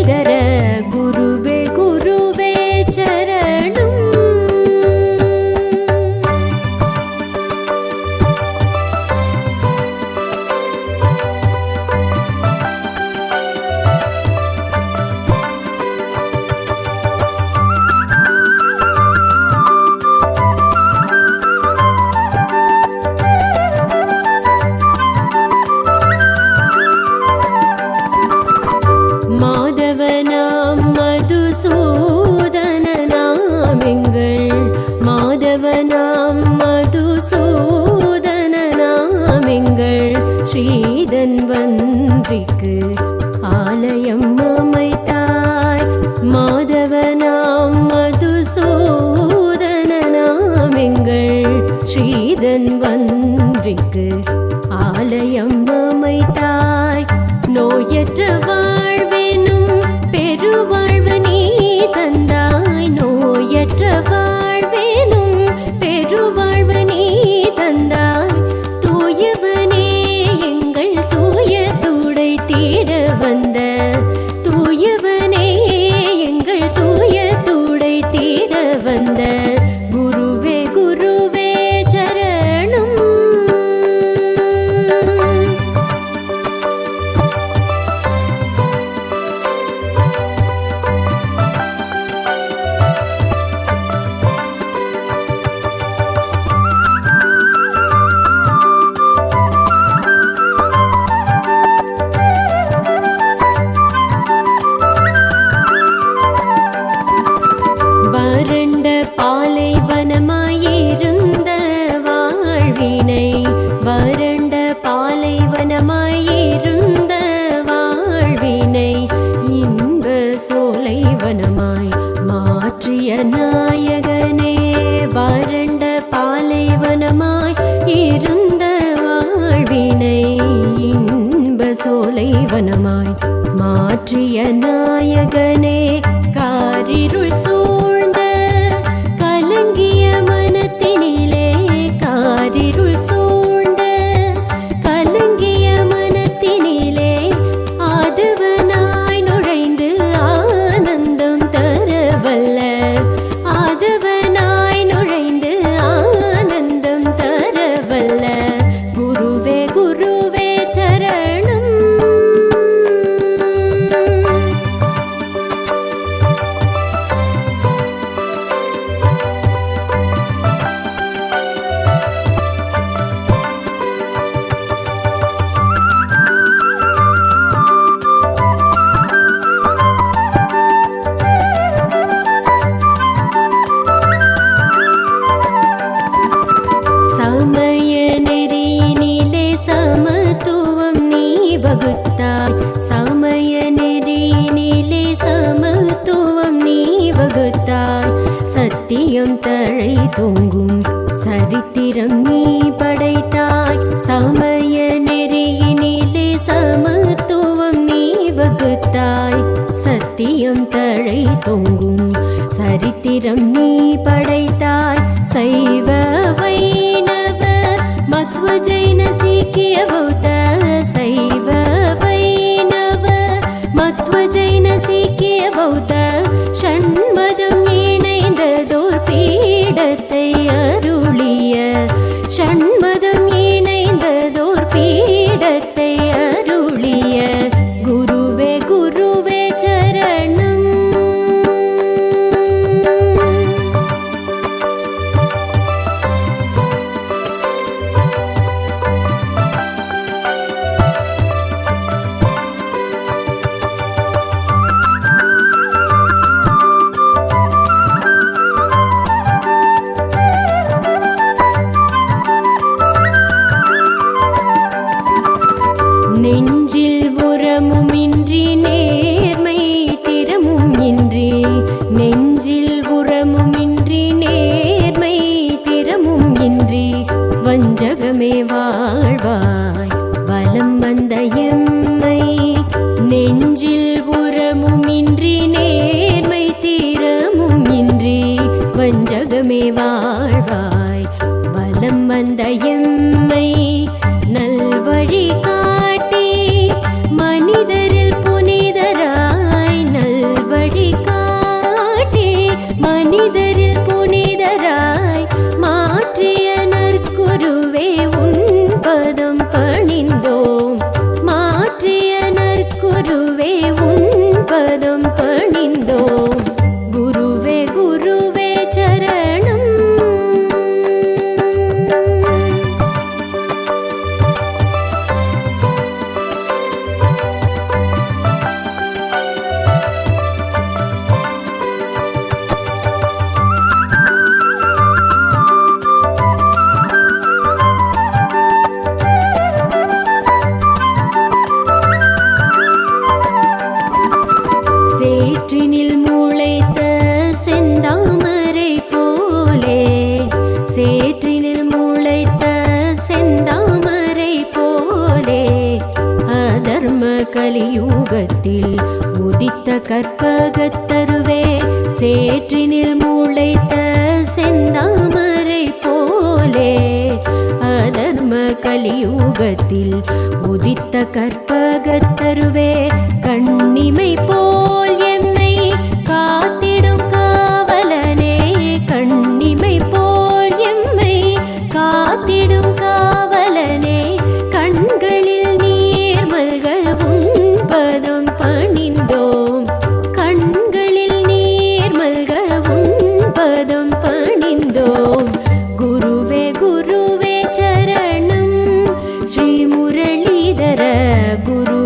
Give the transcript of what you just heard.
श्रीधर गुरुवे गुरुवे चरणम् ஸ்ரீதன் வன்றிக்கு ஆலயம் அமைத்தாய் மாதவனாம் மதுசூதனாம் எங்கள் ஸ்ரீதன் வன்றிக்கு ஆலயம் அமைத்தாய் நோயற்ற வாழ்வெனும் பெருவாழ்வு நீ தந்தாய் நோயற்ற வாழ்வெனும் பெருவாழ்வு நீ தந்தாய் தூயவனே எங்கள் தூய தூடை தேட வந்த தூயவனே எங்கள் தூய தூடை தேட வந்த குருவே குருவே சரணம் வறண்ட பாலைவனமாயிருந்த வாழ்வினை வறண்ட பாலைவனமாயிருந்த வாழ்வினை இன்ப சோலைவனமாய் மாற்றிய நாயகனே வறண்ட பாலைவனமாய் இருந்த வாழ்வினை இன்ப சோலைவனமாய் மாற்றிய நாயகனே காரிருள் சூழ்ந்த கலங்கிய மனத்தினிலே காரிருள் சூழ்ந்த கலங்கிய மனத்தினிலே ஆதவனாய் நுழைந்து ஆனந்தம் தரவல்ல ஆதவனாய் நுழைந்து ஆனந்தம் தரவல்ல குருவே குருவே சரணம் சமய நெறியினிலே சமத்துவம் நீ வகுத்தாய் சமய நெறியினிலே சமத்துவம் நீ வகுத்தாய் சத்தியம் தழை தூங்கும் சரித்திரம் நீ படைத்தாய் சமய நெறியினிலே சமத்துவம் நீ வகுத்தாய் சத்தியம் தழை தூங்கும் சரித்திரம் நீ படைத்தாய் சைவ வைணவ மத்வ ஜைன சீக்கிய பௌத்த சைவ வைணவ மத்வ ஜைன சீக்கிய பௌத்த ஷண்மதம் இணைந்ததோர் பீடத்தை அருளிய ஷண்மதம் இணைந்ததோர் பீடத்தை அருளிய குருவே குருவே சரணம் நெஞ்சில் உரமுமின்றி நேர்மை திறமும் இன்றி நெஞ்சில் உரமுமின்றி நேர்மை திறமும் இன்றி வஞ்சகமே வாழ்வாய் வலம் வந்த எம்மை நெஞ்சில் உரமுமின்றி நேர்மை திறமும் இன்றி வஞ்சகமே வாழ்வாய் வலம் வந்த எம்மை நல்வழி காட்டி மனிதரில் புனிதராய் கலியுகத்தில் உதித்த கற்பகத்தருவே சேற்றினில் முளைத்த செந்தாமரை போலே அதர்ம கலியுகத்தில் உதித்த கற்பகத்தருவே கண்ணிமை போல் எம்மை காத்திடும் காவலனே கண்ணிமை போல் எம்மை காத்திடும் காவலனே கண்களில் நீர் மல்க உன்பதம் பணிந்தோம் கண்களில் நீர் மல்க உன்பதம் பணிந்தோம் குருவே குருவே சரணம் ஸ்ரீ முரளிதர குரு